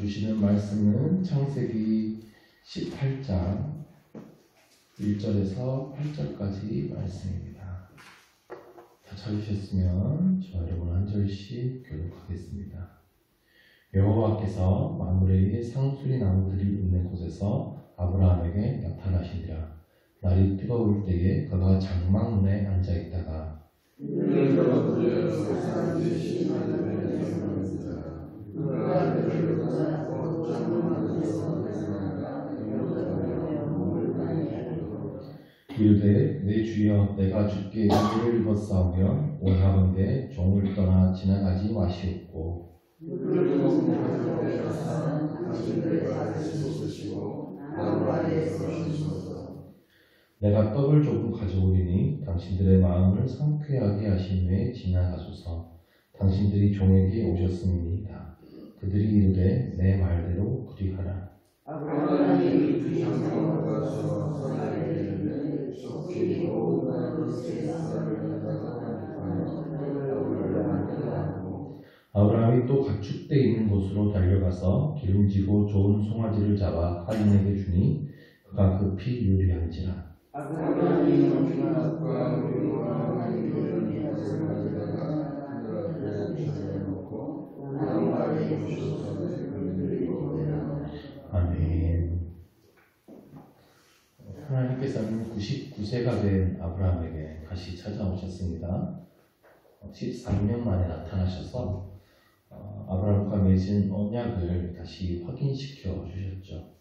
주시는 말씀은 창세기 18장 1절에서 8절까지 말씀입니다. 다 찾으셨으면 저 여러분 한 절씩 교독하겠습니다. 여호와께서 만물에 상수리 나무들이 있는 곳에서 아브라함에게 나타나시니라. 날이 뜨거울 때에 그가 장막문에 앉아있다가 이르되 내 주여 내가 주께 은혜를 입었사오며 원하건대 종을 떠나 지나가지 마시옵고 내가 떡을 조금 가져오리니 당신들의 마음을 상쾌하게 하신 후에 지나가소서. 당신들이 종에게 오셨음이니이다. 그들이 이르되 내 말대로 그리하라. 아브라함이 또 가축대 있는 곳으로 달려가서 기름지고 좋은 송아지를 잡아 가인에게 주니 그가 급히 요리한지라. 아멘. 하나님께서는 99세가 된 아브라함에게 다시 찾아오셨습니다. 13년 만에 나타나셔서 아브라함과 맺은 언약을 다시 확인시켜 주셨죠.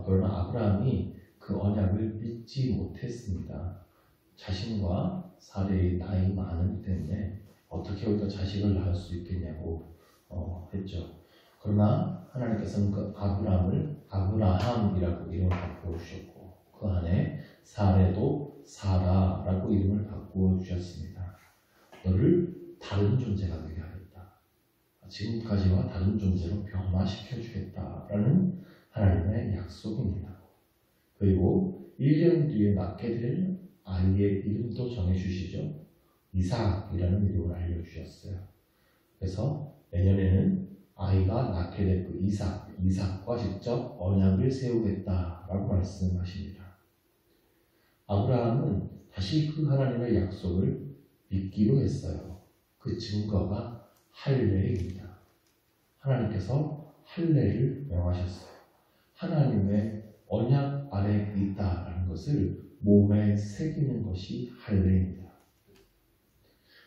그러나 아브라함이 그 언약을 믿지 못했습니다. 자신과 사레의 나이 많은 때문에 어떻게 우리가 자식을 낳을 수 있겠냐고 했죠. 그러나 하나님께서는 그 아브라함을 아브라함이라고 이름을 바꾸어 주셨고 그 안에 사레도 사라라고 이름을 바꾸어 주셨습니다. 너를 다른 존재가 되게 하겠다. 지금까지와 다른 존재로 변화시켜 주겠다라는 하나님의 약속입니다. 그리고 1년 뒤에 낳게 될 아이의 이름도 정해주시죠. 이삭이라는 이름을 알려주셨어요. 그래서 내년에는 아이가 낳게 될 그 이삭과 직접 언약을 세우겠다라고 말씀하십니다. 아브라함은 다시 그 하나님의 약속을 믿기로 했어요. 그 증거가 할례입니다. 하나님께서 할례를 명하셨어요. 하나님의 언약 아래 있다라는 것을 몸에 새기는 것이 할례입니다.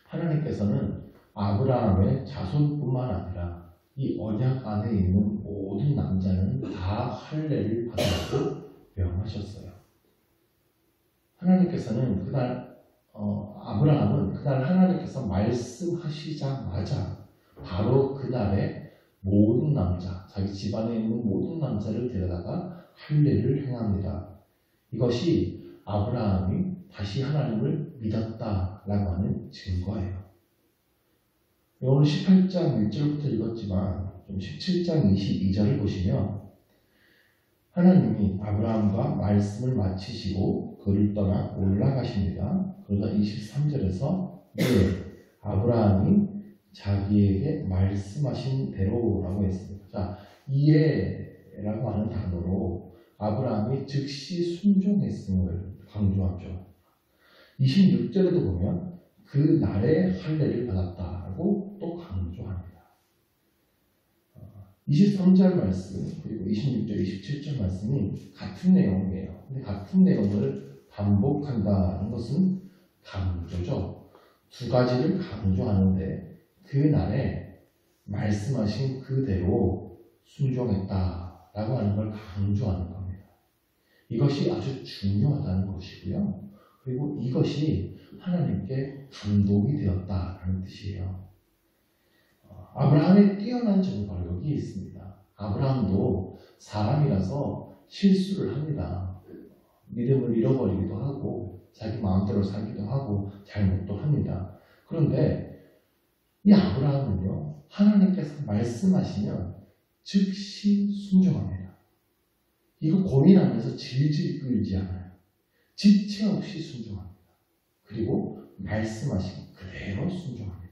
하나님께서는 아브라함의 자손뿐만 아니라 이 언약 안에 있는 모든 남자는 다 할례를 받으라고 명하셨어요. 하나님께서는 그날 아브라함은 그날 하나님께서 말씀하시자마자 바로 그날에 모든 남자, 자기 집안에 있는 모든 남자를 데려다가 할례를 행합니다. 이것이 아브라함이 다시 하나님을 믿었다라고 하는 증거예요. 오늘 18장 1절부터 읽었지만 좀 17장 22절을 보시면 하나님이 아브라함과 말씀을 마치시고 그를 떠나 올라가십니다. 그러다 23절에서 아브라함이 자기에게 말씀하신 대로라고 했습니다. 자, 이에라고 하는 단어로 아브라함이 즉시 순종했음을 강조하죠. 26절에도 보면 그 날에 할례를 받았다라고 또 강조합니다. 23절 말씀 그리고 26절, 27절 말씀이 같은 내용이에요. 근데 같은 내용을 반복한다는 것은 강조죠. 두 가지를 강조하는데 그 날에 말씀하신 그대로 순종했다라고 하는 걸 강조하는 겁니다. 이것이 아주 중요하다는 것이고요. 그리고 이것이 하나님께 감동이 되었다라는 뜻이에요. 아브라함의 뛰어난 증거가 여기 있습니다. 아브라함도 사람이라서 실수를 합니다. 믿음을 잃어버리기도 하고 자기 마음대로 살기도 하고 잘못도 합니다. 그런데 이 아브라함은요, 하나님께서 말씀하시면 즉시 순종합니다. 이거 고민하면서 질질 끌지 않아요. 지체 없이 순종합니다. 그리고 말씀하신 그대로 순종합니다.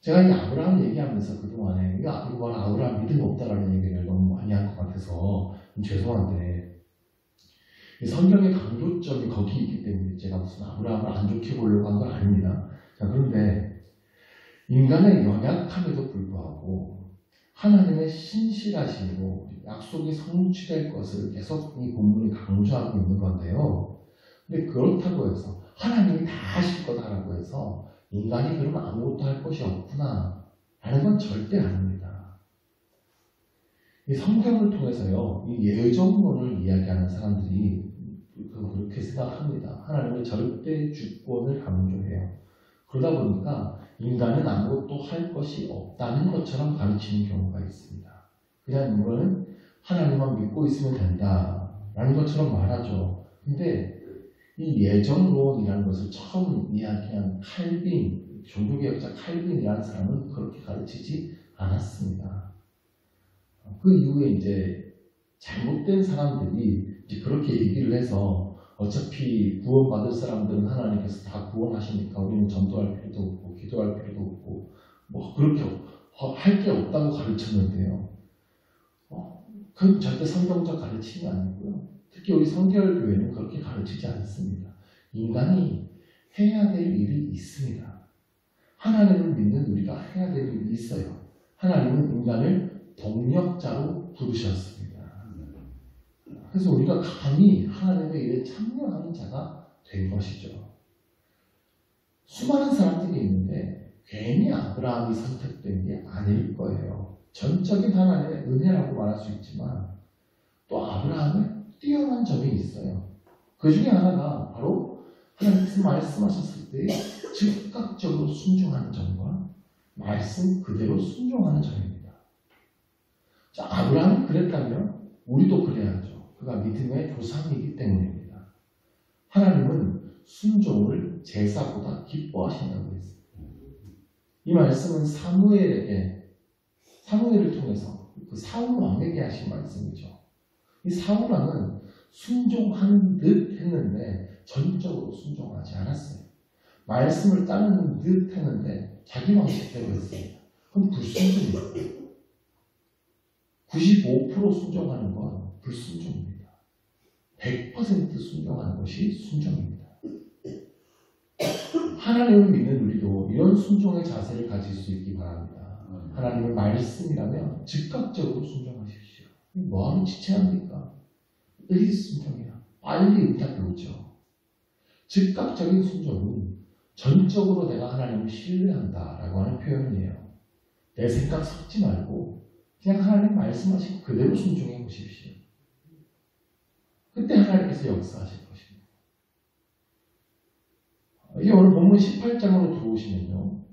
제가 이 아브라함 얘기하면서 그동안에 이거 아브라함 믿음 없다라는 얘기를 너무 많이 한 것 같아서 좀 죄송한데 이 성경의 강조점이 거기 있기 때문에 제가 무슨 아브라함을 안 좋게 보려고 한 건 아닙니다. 자, 그런데 인간의 연약함에도 불구하고 하나님의 신실하심으로 약속이 성취될 것을 계속 이 본문이 강조하고 있는 건데요. 근데 그렇다고 해서 하나님이 다 하실 거다라고 해서 인간이 그러면 아무것도 할 것이 없구나 라는 건 절대 아닙니다. 이 성경을 통해서요, 이 예정론을 이야기하는 사람들이 그렇게 생각합니다. 하나님의 절대 주권을 강조해요. 그러다 보니까 인간은 아무것도 할 것이 없다는 것처럼 가르치는 경우가 있습니다. 그냥 이거는 하나님만 믿고 있으면 된다라는 것처럼 말하죠. 근데 이 예정론이라는 것을 처음 이야기한 칼빈, 종교개혁자 칼빈이라는 사람은 그렇게 가르치지 않았습니다. 그 이후에 이제 잘못된 사람들이 이제 그렇게 얘기를 해서 어차피 구원받을 사람들은 하나님께서 다 구원하시니까 우리는 전도할 필요도 없고 기도할 필요도 없고 뭐 그렇게 할 게 없다고 가르쳤는데요. 그건 절대 성경적 가르침이 아니고요. 특히 우리 성결교회는 그렇게 가르치지 않습니다. 인간이 해야 될 일이 있습니다. 하나님을 믿는 우리가 해야 될 일이 있어요. 하나님은 인간을 동력자로 부르셨습니다. 그래서 우리가 감히 하나님의 일에 참여하는 자가 된 것이죠. 수많은 사람들이 있는데 괜히 아브라함이 선택된 게 아닐 거예요. 전적인 하나님의 은혜라고 말할 수 있지만 또 아브라함의 뛰어난 점이 있어요. 그 중에 하나가 바로 하나님께서 말씀하셨을 때 즉각적으로 순종하는 점과 말씀 그대로 순종하는 점입니다. 자, 아브라함이 그랬다면 우리도 그래야죠. 그가 믿음의 조상이기 때문입니다. 하나님은 순종을 제사보다 기뻐하신다고 했습니다. 이 말씀은 사무엘을 통해서 그 사울 왕에게 하신 말씀이죠. 이 사울 왕은 순종하는 듯 했는데 전적으로 순종하지 않았어요. 말씀을 따르는 듯 했는데 자기 방식대로 했습니다. 그럼 불순종입니다. 95% 순종하는 건 불순종입니다. 100% 순종하는 것이 순종입니다. 하나님을 믿는 우리도 이런 순종의 자세를 가질 수 있기 바랍니다. 하나님의 말씀이라면 즉각적으로 순종하십시오. 뭐하러 지체합니까? 빨리 순종해라. 빨리 응답이 오죠. 즉각적인 순종은 전적으로 내가 하나님을 신뢰한다라고 하는 표현이에요. 내 생각 섞지 말고 그냥 하나님 말씀하신 그대로 순종해 보십시오. 그때 하나님께서 역사하실 것입니다. 이제 오늘 본문 18장으로 들어오시면요.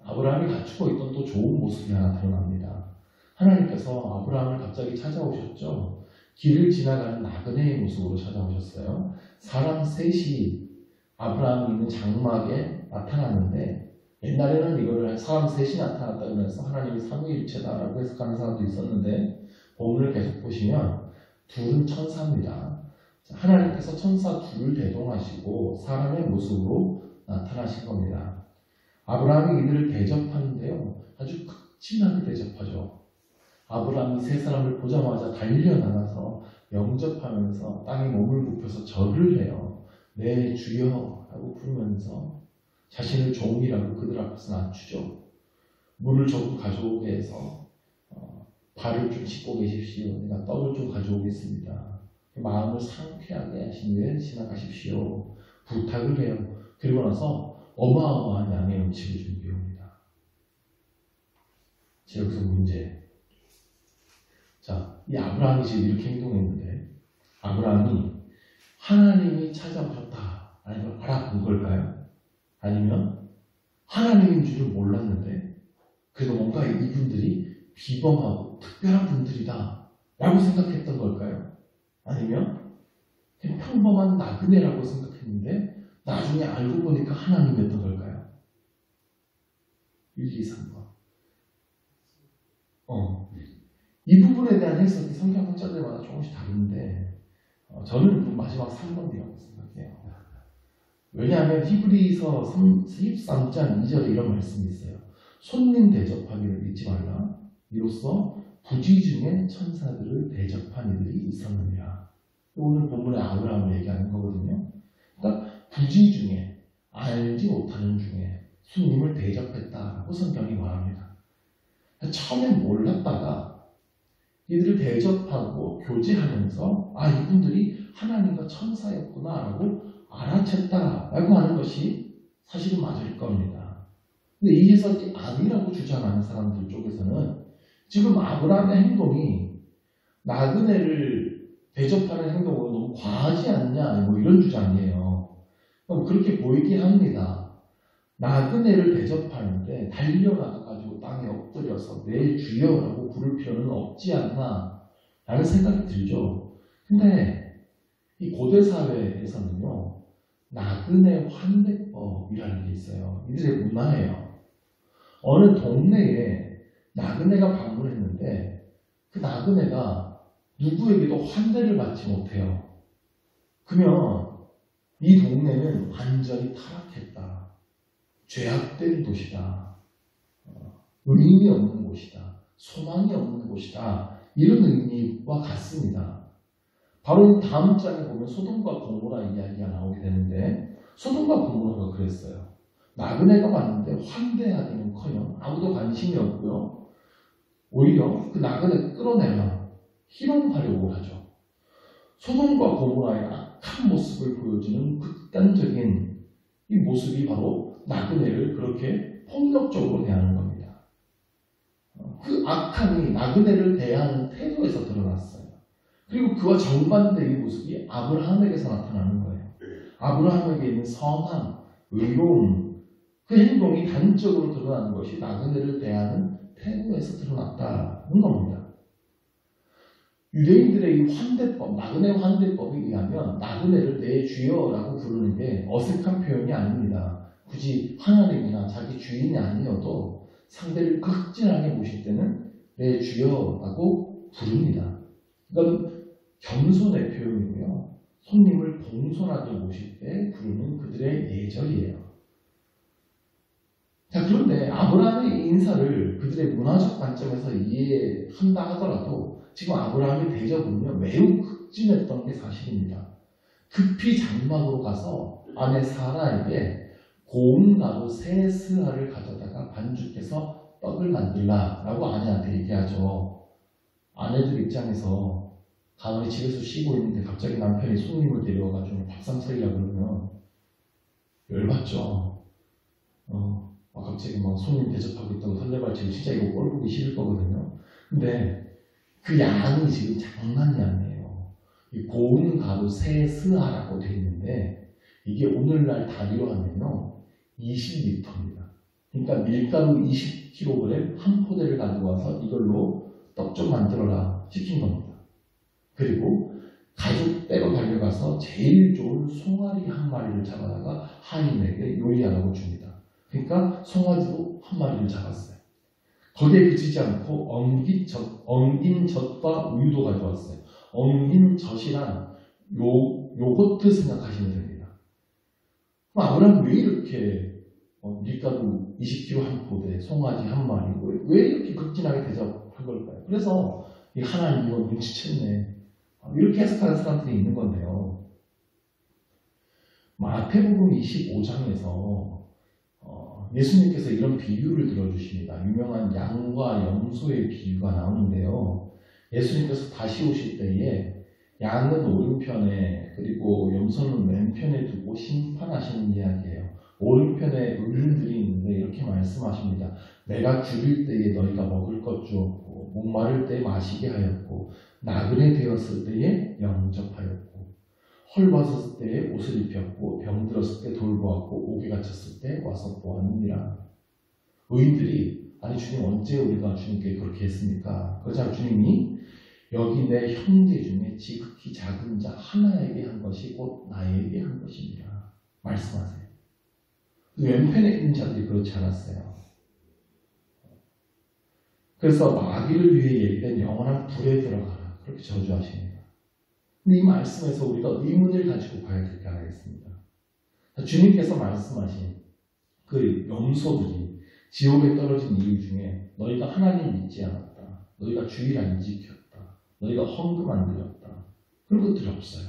아브라함이 갖추고 있던 또 좋은 모습이 하나 드러납니다. 하나님께서 아브라함을 갑자기 찾아오셨죠. 길을 지나가는 나그네의 모습으로 찾아오셨어요. 사람 셋이 아브라함이 있는 장막에 나타났는데 옛날에는 이거를 사람 셋이 나타났다 그러면서 하나님이 삼위일체다라고 해석하는 사람도 있었는데 본문을 계속 보시면 둘은 천사입니다. 하나님께서 천사 둘을 대동하시고 사람의 모습으로 나타나신 겁니다. 아브라함이 이들을 대접하는데요. 아주 극진하게 대접하죠. 아브라함이 세 사람을 보자마자 달려나가서 영접하면서 땅에 몸을 굽혀서 절을 해요. 내 주여 라고 부르면서 자신을 종이라고 그들 앞에서 낮추죠. 물을 조금 가져오게 해서 발을 좀 씻고 계십시오. 내가 떡을 좀 가져오겠습니다. 마음을 상쾌하게 하신 후에 지나가십시오. 부탁을 해요. 그리고 나서 어마어마한 양의 음식을 준비합니다. 여기서 문제. 자, 이 아브라함이 지금 이렇게 행동했는데 아브라함이 하나님이 찾아오셨다 라는 걸 알아본 걸까요? 아니면 하나님인 줄을 몰랐는데 그래도 뭔가 이분들이 비범하고 특별한 분들이다 라고 생각했던 걸까요? 아니면 그냥 평범한 나그네라고 생각했는데 나중에 알고 보니까 하나님이었던 걸까요? 1, 2, 3번. 이 부분에 대한 해석이 성경 학자들마다 조금씩 다른데 저는 마지막 3번이라고 생각해요. 왜냐하면 히브리서 13장 2절에 이런 말씀이 있어요. 손님 대접하기를 잊지 말라. 이로써 부지 중에 천사들을 대접한 이들이 있었느니라. 오늘 본문의 아브라함을 얘기하는 거거든요. 그러니까 부지 중에, 알지 못하는 중에 주님을 대접했다라고 성경이 말합니다. 처음엔 몰랐다가 이들을 대접하고 교제하면서 이분들이 하나님과 천사였구나라고 알아챘다라고 하는 것이 사실은 맞을 겁니다. 근데 이 해석이 아니라고 주장하는 사람들 쪽에서는 지금 아브라함의 행동이 나그네를 대접하는 행동으로 너무 과하지 않냐 이런 주장이에요. 그렇게 보이긴 합니다. 나그네를 대접하는데 달려가가지고 땅에 엎드려서 내 주여라고 부를 필요는 없지 않나 라는 생각이 들죠. 근데 이 고대 사회에서는요, 나그네 환대법이라는 게 있어요. 이들의 문화예요. 어느 동네에 나그네가 방문했는데 그 나그네가 누구에게도 환대를 받지 못해요. 그러면 이 동네는 완전히 타락했다. 죄악된 도시다. 의미 없는 곳이다. 소망이 없는 곳이다. 이런 의미와 같습니다. 바로 다음 장에 보면 소돔과 고모라 이야기가 나오게 되는데 소돔과 고모라가 그랬어요. 나그네가 왔는데 환대하기는커녕 아무도 관심이 없고요. 오히려 그 나그네 끌어내려 희롱하려고 하죠. 소돔과 고모라의 악한 모습을 보여주는 극단적인 이 모습이 바로 나그네를 그렇게 폭력적으로 대하는 겁니다. 그 악함이 나그네를 대하는 태도에서 드러났어요. 그리고 그와 정반대의 모습이 아브라함에게서 나타나는 거예요. 아브라함에게 있는 선함, 의로움, 그 행동이 단적으로 드러나는 것이 나그네를 대하는 태도에서 드러났다는 겁니다. 유대인들의 이 환대법, 나그네 환대법에 의하면 나그네를 내 주여라고 부르는 게 어색한 표현이 아닙니다. 굳이 하나님이나 자기 주인이 아니어도 상대를 극진하게 모실 때는 내 주여라고 부릅니다. 이건 겸손의 표현이고요. 손님을 공손하게 모실 때 부르는 그들의 예절이에요. 자, 그런데 아브라함의 인사를 그들의 문화적 관점에서 이해한다 하더라도 지금 아브라함의 대접은요, 매우 극진했던 게 사실입니다. 급히 장막으로 가서 아내 사라에게 고운 가루 세 스아를 가져다가 반죽해서 떡을 만들라라고 아내한테 얘기하죠. 아내들 입장에서 가만히 집에서 쉬고 있는데 갑자기 남편이 손님을 데려와가지고 밥상 차리려고 그러면 열받죠. 갑자기 손님 대접하고 있다고 설레발치고 진짜 이거 꼴 보기 싫을 거거든요. 근데 그 양이 지금 장난이 아니에요. 이 고운 가루 세 스아라고 되어 있는데 이게 오늘날 단위로 하면요 20리터입니다. 그러니까 밀가루 20kg 한 포대를 가지고 와서 이걸로 떡 좀 만들어라 시킨 겁니다. 그리고 가족 떼로 달려가서 제일 좋은 송아리 한 마리를 잡아다가 하인에게 요리하라고 줍니다. 그러니까 송아지도 한 마리를 잡았어요. 거기에 그치지 않고 엉긴 젖과 우유도 가져왔어요. 엉긴 젖이란 요거트 생각하시면 됩니다. 그럼 아브라함 왜 이렇게 밀가루 20kg 한 포대, 송아지 한 마리 왜 이렇게 극진하게 대접한 걸까요? 그래서 하나님 이거 눈치챘네. 이렇게 해석하는 사람들이 있는 건데요. 마태복음 25장에서 예수님께서 이런 비유를 들어주십니다. 유명한 양과 염소의 비유가 나오는데요. 예수님께서 다시 오실 때에 양은 오른편에 그리고 염소는 왼편에 두고 심판하시는 이야기예요. 오른편에 어른들이 있는데 이렇게 말씀하십니다. 내가 죽을 때에 너희가 먹을 것 주었고 목마를 때에 마시게 하였고 나그네 되었을 때에 영접하였고 헐벗었을 때에 옷을 입혔고 병들었을 때 돌보았고 옥에 갇혔을 때 와서 보았느니라. 의인들이 아니 주님 언제 우리가 주님께 그렇게 했습니까? 그러자 주님이 여기 내 형제 중에 지극히 작은 자 하나에게 한 것이 곧 나에게 한 것입니다. 말씀하세요. 왼편에 있는 자들이 그렇지 않았어요. 그래서 마귀를 위해 예비된 영원한 불에 들어가라. 그렇게 저주하십니다. 근데 이 말씀에서 우리가 의문을 가지고 봐야 될 게 하나 있습니다. 주님께서 말씀하신 그 염소들이 지옥에 떨어진 이유 중에 너희가 하나님 믿지 않았다. 너희가 주일 안 지켰다. 너희가 헌금 안 드렸다. 그런 것들이 없어요.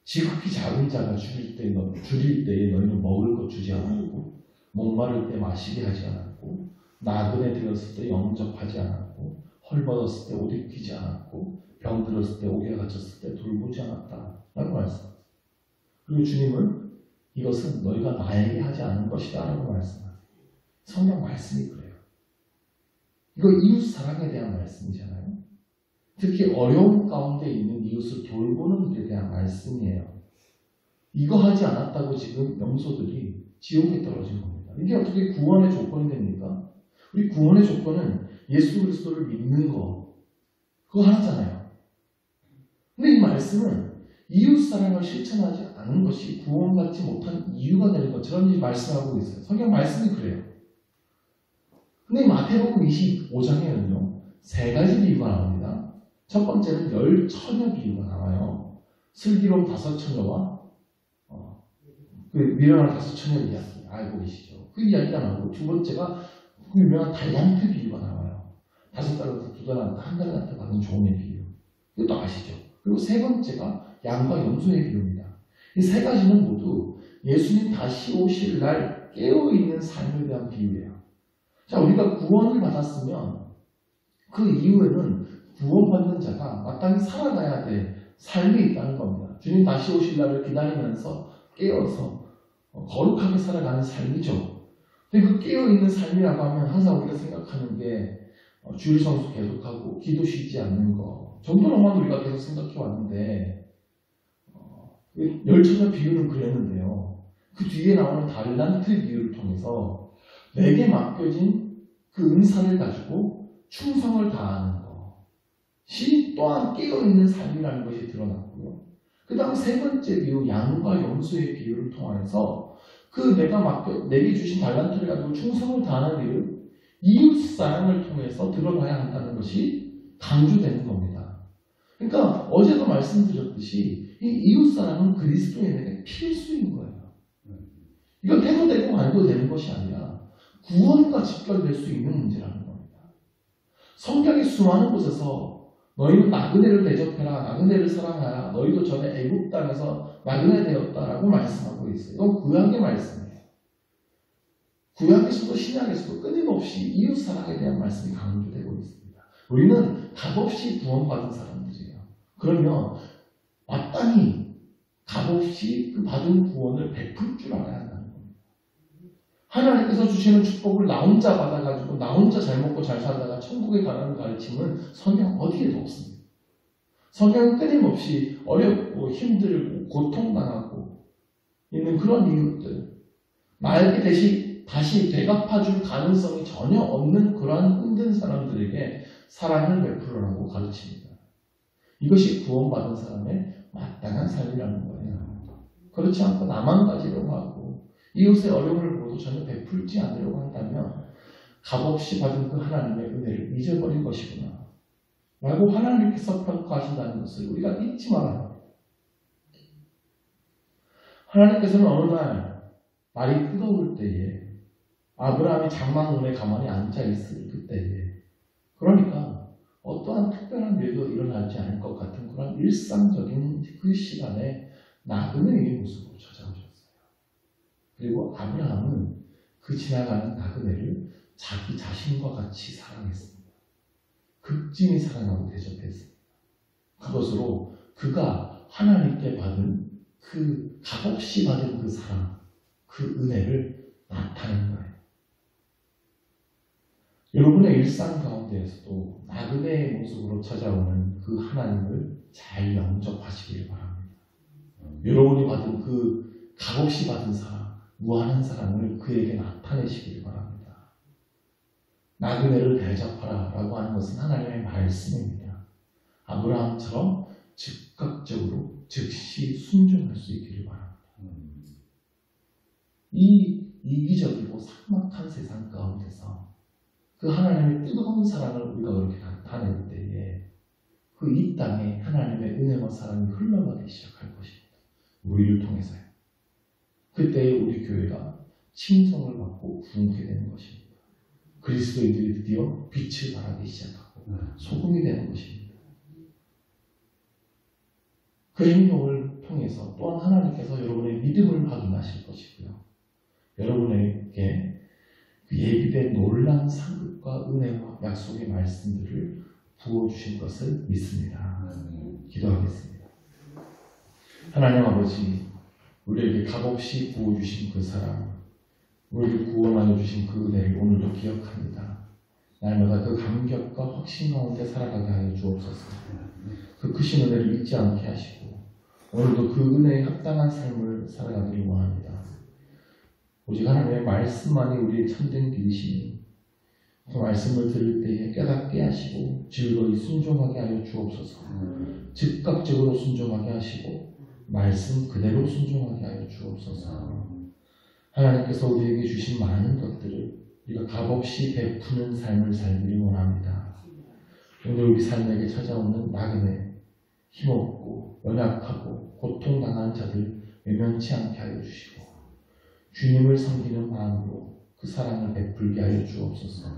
지극히 작은 자가 줄일 때에 너희는 먹을 것 주지 않았고, 목마를 때 마시게 하지 않았고, 나그네 되었을 때 영접하지 않았고, 헐벗었을 때 옷 입히지 않았고, 병 들었을 때 옥에 갇혔을 때 돌보지 않았다. 라고 말씀하세요. 그리고 주님은 이것은 너희가 나에게 하지 않은 것이다. 라고 말씀하세요. 성경 말씀이 그래요. 이거 이웃 사랑에 대한 말씀이잖아요. 특히 어려움 가운데 있는 이웃을 돌보는 일에 대한 말씀이에요. 이거 하지 않았다고 지금 영소들이 지옥에 떨어진 겁니다. 이게 어떻게 구원의 조건이 됩니까? 우리 구원의 조건은 예수 그리스도를 믿는 거, 그거 하나잖아요. 근데 이 말씀은 이웃 사랑을 실천하지 않은 것이 구원받지 못한 이유가 되는 것처럼 말씀하고 있어요. 성경 말씀이 그래요. 근데 마태복음 25장에는요, 세 가지 비유가 나옵니다. 첫 번째는 열 처녀 비유가 나와요. 슬기로운 5처녀와 그 미련한 5처녀 이야기 알고 계시죠? 그 이야기가 나오고, 두 번째가 그 유명한 달란트 비유가 나와요. 5달란트, 2달란트, 1달란트 받은 종의 비유. 이것도 아시죠? 그리고 세 번째가 양과 염소의 비유입니다. 이 세 가지는 모두 예수님 다시 오실 날 깨어있는 삶에 대한 비유예요. 자, 우리가 구원을 받았으면 그 이후에는 구원받는 자가 마땅히 살아가야 될 삶이 있다는 겁니다. 주님 다시 오실 날을 기다리면서 깨어서 거룩하게 살아가는 삶이죠. 근데 그 깨어있는 삶이라고 하면 항상 우리가 생각하는 게 주일 성수 계속하고 기도 쉬지 않는 거 정도로만 우리가 계속 생각해 왔는데, 열처녀 비유는 그랬는데요. 그 뒤에 나오는 달란트 비유를 통해서 내게 맡겨진 그 은사를 가지고 충성을 다하는 것이 또한 깨어있는 삶이라는 것이 드러났고요. 그 다음 세 번째 비유, 양과 염소의 비유를 통해서 그 내게 주신 달란트를 가지고 충성을 다하는 일을 이웃 사랑을 통해서 드러나야 한다는 것이 강조되는 겁니다. 그러니까 어제도 말씀드렸듯이 이 이웃 사랑은 그리스도인에게 필수인 거예요. 이건 해도 되고 말도 되는 것이 아니라 구원과 직결될 수 있는 문제라는 겁니다. 성경의 수많은 곳에서 너희는 나그네를 대접해라, 나그네를 사랑하라, 너희도 전에 애굽 땅에서 나그네 되었다라고 말씀하고 있어요. 이건 구약의 말씀이에요. 구약에서도 신약에서도 끊임없이 이웃 사랑에 대한 말씀이 강조되고 있습니다. 우리는 값없이 구원받은 사람들이에요. 그러면 마땅히 값없이 그 받은 구원을 베풀 줄 알아야 한다는 겁니다. 하나님께서 주시는 축복을 나 혼자 받아가지고 나 혼자 잘 먹고 잘 살다가 천국에 가라는 가르침은 성경 어디에도 없습니다. 성경은 끊임없이 어렵고 힘들고 고통당하고 있는 그런 이웃들, 나에게 다시 되갚아줄 가능성이 전혀 없는 그러한 힘든 사람들에게 사랑을 베풀으라고 가르칩니다. 이것이 구원받은 사람의 마땅한 삶이라는 거예요. 그렇지 않고 나만 가지려고 하고 이웃의 어려움을 보고도 전혀 베풀지 않으려고 한다면 값없이 받은 그 하나님의 은혜를 잊어버린 것이구나 라고 하나님께서 평가하신다는 것을 우리가 잊지 말아야 합니다. 하나님께서는 어느 날 날이 뜨거울 때에 아브라함이 장막문에 가만히 앉아있을 그때에, 그러니까 어떠한 특별한 일도 일어나지 않을 것 같은 그런 일상적인 그 시간에 나그네의 모습으로 찾아오셨어요. 그리고 아브라함은 그 지나가는 나그네를 자기 자신과 같이 사랑했습니다. 극진히 사랑하고 대접했습니다. 그것으로 그가 하나님께 받은 그 값없이 받은 그 사랑, 그 은혜를 나타낸 거예요. 여러분의 일상 가운데에서도 나그네의 모습으로 찾아오는 그 하나님을 잘 영접하시기를 바랍니다. 여러분이 받은 그 값없이 받은 사랑, 무한한 사랑을 그에게 나타내시기를 바랍니다. 나그네를 대접하라 라고 하는 것은 하나님의 말씀입니다. 아브라함처럼 즉각적으로 즉시 순종할 수 있기를 바랍니다. 이 이기적이고 삭막한 세상 가운데서 그 하나님의 뜨거운 사랑을 우리가 그렇게 나타낼 때에 그 이 땅에 하나님의 은혜와 사랑이 흘러가기 시작할 것입니다. 우리를 통해서요. 그때에 우리 교회가 칭송을 받고 부흥케 되는 것입니다. 그리스도인들이 드디어 빛을 발하기 시작하고 소금이 되는 것입니다. 그 행동을 통해서 또한 하나님께서 여러분의 믿음을 확인하실 것이고요. 여러분에게 그 예비된 놀라운 상급과 은혜와 약속의 말씀들을 부어주신 것을 믿습니다. 기도하겠습니다. 하나님 아버지, 우리에게 값없이 부어주신 그 사랑, 우리를 구원하여 주신 그 은혜를 오늘도 기억합니다. 날마다 그 감격과 확신 가운데 살아가게 하여 주옵소서. 그 크신 은혜를 잊지 않게 하시고 오늘도 그 은혜에 합당한 삶을 살아가기를 원합니다. 오직 하나님의 말씀만이 우리의 참된 길이시니 그 말씀을 들을 때에 깨닫게 하시고 즐거이 순종하게 하여 주옵소서. 즉각적으로 순종하게 하시고 말씀 그대로 순종하게 하여 주옵소서. 하나님께서 우리에게 주신 많은 것들을 우리가 값없이 베푸는 삶을 살기를 원합니다. 오늘 우리 삶에게 찾아오는 나그네, 힘없고 연약하고 고통당하는 자들 외면치 않게 하여 주시고 주님을 섬기는 마음으로 그 사랑을 베풀게 하여 주옵소서.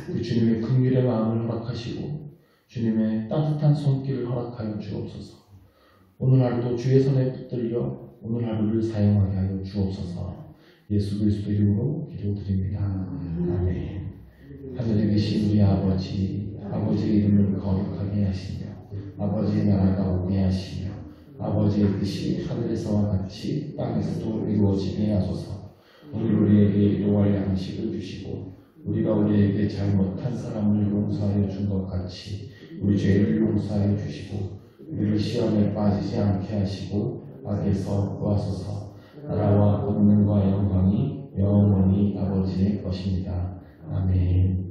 그 주님의 긍휼의 마음을 허락하시고 주님의 따뜻한 손길을 허락하여 주옵소서. 오늘 하루도 주의 손에 붙들려 오늘 하루를 사용하게 하여 주옵소서. 예수 그리스도 이름으로 기도드립니다. 아멘. 하늘에 계신 우리 아버지, 아버지의 이름을 거룩하게 하시며 아버지의 나라가 오게 하시며 아버지의 뜻이 하늘에서와 같이 땅에서도 이루어지게 하소서. 오늘 우리에게 일용할 양식을 주시고 우리가 우리에게 잘못한 사람을 용서하여 준 것 같이 우리 죄를 용서하여 주시고 우리를 시험에 빠지지 않게 하시고 악에서 구하소서. 나라와 권능과 영광이 영원히 아버지의 것입니다. 아멘.